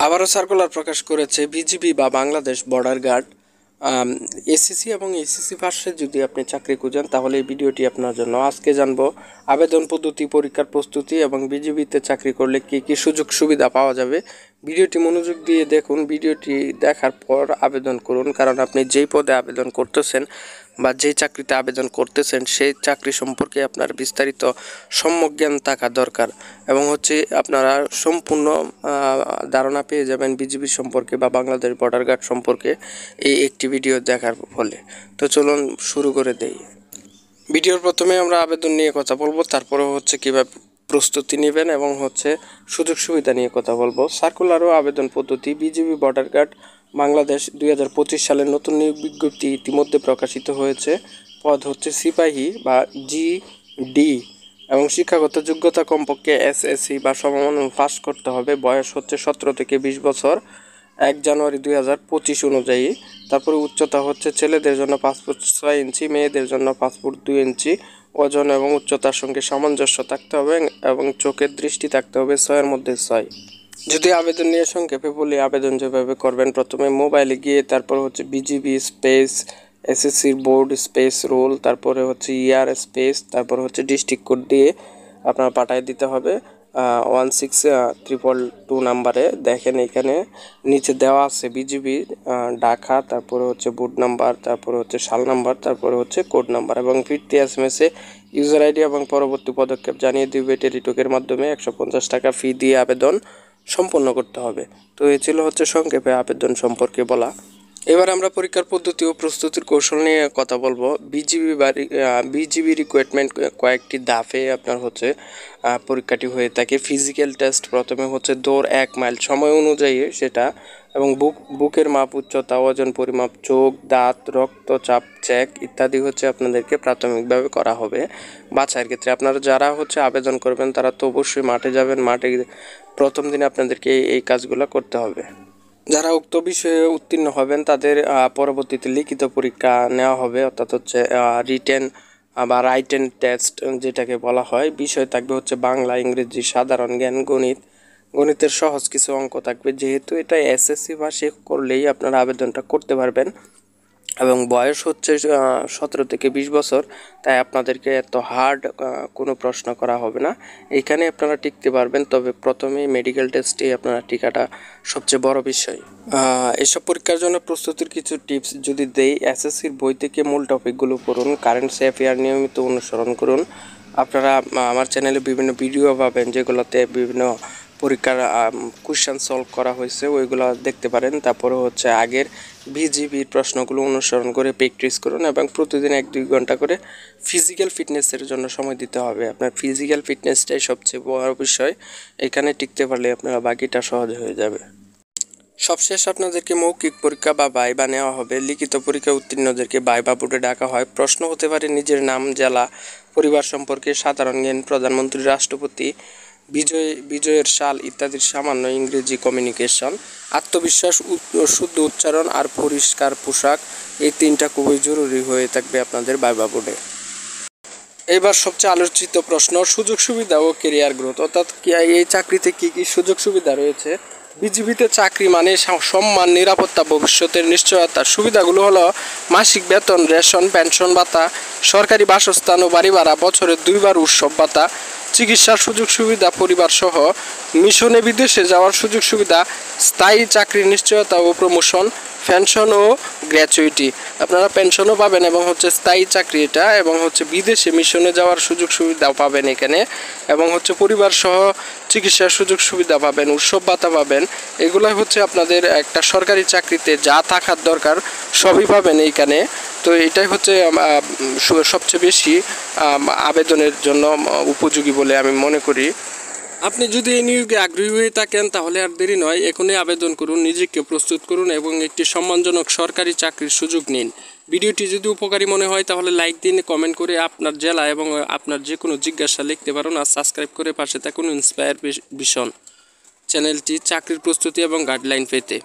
আবারও সার্কুলার প্রকাশ করেছে বিজিবি বা বাংলাদেশ বর্ডার গার্ড। এসএসসি এবং এসএসসি পাশে যদি আপনি চাকরি খুঁজেন তাহলে এই ভিডিওটি আপনার জন্য। আজকে জানবো আবেদন পদ্ধতি, পরীক্ষার প্রস্তুতি এবং বিজিবিতে চাকরি করলে কী কী সুযোগ সুবিধা পাওয়া যাবে। ভিডিওটি মনোযোগ দিয়ে দেখুন। ভিডিওটি দেখার পর আবেদন করুন, কারণ আপনি যেই পদে আবেদন করতেছেন বা যেই চাকরিতে আবেদন করতেছেন সেই চাকরি সম্পর্কে আপনার বিস্তারিত সম্যক জ্ঞান থাকা দরকার এবং আপনারা সম্পূর্ণ ধারণা পেয়ে যাবেন বিজিবি সম্পর্কে বা বাংলাদেশ বর্ডার গার্ড সম্পর্কে এই একটি ভিডিও দেখার ফলে। তো চলুন শুরু করে দেই। ভিডিওর প্রথমে আমরা আবেদন নিয়ে কথা বলবো, তারপরে কীভাবে প্রস্তুতি নেবেন এবং সুযোগ সুবিধা নিয়ে কথা বলবো। সার্কুলার ও আবেদন পদ্ধতি। বিজিবি বর্ডার গার্ড বাংলাদেশ 2025 সালের নতুন নিয়োগ বিজ্ঞপ্তি ইতিমধ্যে প্রকাশিত হয়েছে। পদ সিপাহী বা জিডি এবং শিক্ষাগত যোগ্যতা কমপক্ষে এসএসসি বা সমমান পাস করতে হবে। বয়স 17 থেকে 20 বছর 1 জানুয়ারি 2025 অনুযায়ী। তারপরে উচ্চতা ছেলেদের জন্য 5 ফুট 6 ইঞ্চি, মেয়েদের জন্য 5 ফুট 2 ইঞ্চি। ওজন এবং উচ্চতার সঙ্গে সামঞ্জস্য থাকতে হবে এবং চোখের দৃষ্টি থাকতে হবে 6-এর মধ্যে 6। যদি আবেদন নিয়ে সংক্ষেপে বলি, আবেদন যেভাবে করবেন, প্রথমে মোবাইলে গিয়ে তারপর বিজিবি স্পেস এসএসসির বোর্ড স্পেস রোল, তারপরে ইয়ার স্পেস, তারপর ডিস্ট্রিক্ট কোড দিয়ে আপনার পাঠিয়ে দিতে হবে 16222 নাম্বারে। দেখেন এখানে নিচে দেওয়া আছে বিজিবি ঢাকা, তারপরে বোর্ড নাম্বার, তারপরে সাল নাম্বার, তারপরে কোড নাম্বার এবং ফিরতি এসএমএসে ইউজার আইডি এবং পরবর্তী পদক্ষেপ জানিয়ে দিবে। টেলিটকের মাধ্যমে 150 টাকা ফি দিয়ে আবেদন সম্পন্ন করতে হবে। তো এই ছিল সংক্ষেপে আবেদন সম্পর্কে বলা। এবার আমরা পরীক্ষার পদ্ধতি ও প্রস্তুতির কৌশল নিয়ে কথা বলবো। বিজিবি রিক্রুটমেন্ট কয়েকটি ধাপে আপনার পরীক্ষাটি হয়ে থাকে। ফিজিক্যাল টেস্ট প্রথমে দৌড় 1 মাইল সময় অনুযায়ী সেটা, এবং বুকের মাপ, উচ্চতা, ওজন পরিমাপ, চোখ, দাঁত, রক্তচাপ চেক ইত্যাদি আপনাদেরকে প্রাথমিকভাবে করা হবে। বাছাইয়ের ক্ষেত্রে আপনারা যারা আবেদন করবেন তারা তো অবশ্যই মাঠে যাবেন। মাঠে প্রথম দিনে আপনাদেরকে এই কাজগুলো করতে হবে। যারা উক্ত বিষয়ে উত্তীর্ণ হবেন তাদের পরবর্তীতে লিখিত পরীক্ষা নেওয়া হবে, অর্থাৎ রিটেন বা রাইটেন টেস্ট যেটাকে বলা হয়। বিষয় থাকবে বাংলা, ইংরেজি, সাধারণ জ্ঞান, গণিতের সহজ কিছু অঙ্ক থাকবে। যেহেতু এটা এসএসসি পাশে করলেই আপনারা আবেদনটা করতে পারবেন এবং বয়স 17 থেকে 20 বছর, তাই আপনাদেরকে এত হার্ড কোনো প্রশ্ন করা হবে না। এইখানে আপনারা টিকতে পারবেন, তবে প্রথমেই মেডিকেল টেস্টে আপনারা টিকাটা সবচেয়ে বড় বিষয়। এসব পরীক্ষার জন্য প্রস্তুতির কিছু টিপস যদি দেই, এসএসসির বই থেকে মূল টপিকগুলো পড়ুন, কারেন্ট অ্যাফেয়ার নিয়মিত অনুসরণ করুন। আপনারা আমার চ্যানেলে বিভিন্ন ভিডিও পাবেন যেগুলোতে বিভিন্ন পরীক্ষার কোশ্চেন সলভ করা হয়েছে, ওইগুলো দেখতে পারেন। তারপরে আগের বিজিবির প্রশ্নগুলো অনুসরণ করে প্র্যাকটিস করুন এবং প্রতিদিন 1-2 ঘন্টা করে ফিজিক্যাল ফিটনেসের জন্য সময় দিতে হবে। আপনার ফিজিক্যাল ফিটনেসটাই সবচেয়ে বড় বিষয়। এখানে টিকতে পারলে আপনারা বাকিটা সহজ হয়ে যাবে। সবশেষ আপনাদেরকে মৌখিক পরীক্ষা বা ভাইবা নেওয়া হবে। লিখিত পরীক্ষা উত্তীর্ণদেরকে ভাইবা বোর্ডে ডাকা হয়। প্রশ্ন হতে পারে নিজের নাম, জেলা, পরিবার সম্পর্কে, সাধারণ জ্ঞান, প্রধানমন্ত্রী, রাষ্ট্রপতি, বিজয়ের সাল ইত্যাদির সামান্য ইংরেজি কমিউনিকেশন, আত্মবিশ্বাস, শুদ্ধ উচ্চারণ আর পরিষ্কার পোশাক, এই 3টা খুবই জরুরি হয়ে থাকবে আপনাদের ভাইবা বোর্ডে। এবার সবচেয়ে আলোচিত প্রশ্ন, সুযোগ সুবিধা ও কেরিয়ার গ্রোথ, অর্থাৎ এই চাকরিতে কী কী সুযোগ সুবিধা রয়েছে। বিজিবিতে চাকরি মানে সম্মান, নিরাপত্তা, ভবিষ্যতের নিশ্চয়তা। সুবিধাগুলো হলো মাসিক বেতন, রেশন, পেনশন ভাতা, সরকারি বাসস্থান ও বাড়ি ভাড়া, বছরে 2 বার উৎসব ভাতা, চিকিৎসার সুযোগ সুবিধা পরিবার সহ, মিশনে বিদেশে যাওয়ার সুযোগ সুবিধা, স্থায়ী চাকরির নিশ্চয়তা ও প্রমোশন, পেনশন ও গ্র্যাচুইটি। আপনারা পেনশনও পাবেন এবং স্থায়ী চাকরি এটা, এবং বিদেশে মিশনে যাওয়ার সুযোগ সুবিধাও পাবেন এখানে, এবং পরিবার সহ চিকিৎসার সুযোগ সুবিধা পাবেন, উৎসব ভাতা পাবেন। এগুলাই আপনাদের একটা সরকারি চাকরিতে যা থাকার দরকার সবই পাবেন এইখানে। তো এটাই সবচেয়ে বেশি আবেদনের জন্য উপযোগী বলে আমি মনে করি। আপনি যদি এই নিয়োগে আগ্রহী হয়ে থাকেন তাহলে আর দেরি নয়, এখনই আবেদন করুন, নিজেকে প্রস্তুত করুন এবং একটি সম্মানজনক সরকারি চাকরির সুযোগ নিন। ভিডিওটি যদি উপকারী মনে হয় তাহলে লাইক দিন, কমেন্ট করে আপনার জেলা এবং আপনার যে কোনো জিজ্ঞাসা লিখতে পারেন, আর সাবস্ক্রাইব করে পাশে থাকুন ইন্সপায়ার ভিশন চ্যানেলটি চাকরির প্রস্তুতি এবং গাইডলাইন পেতে।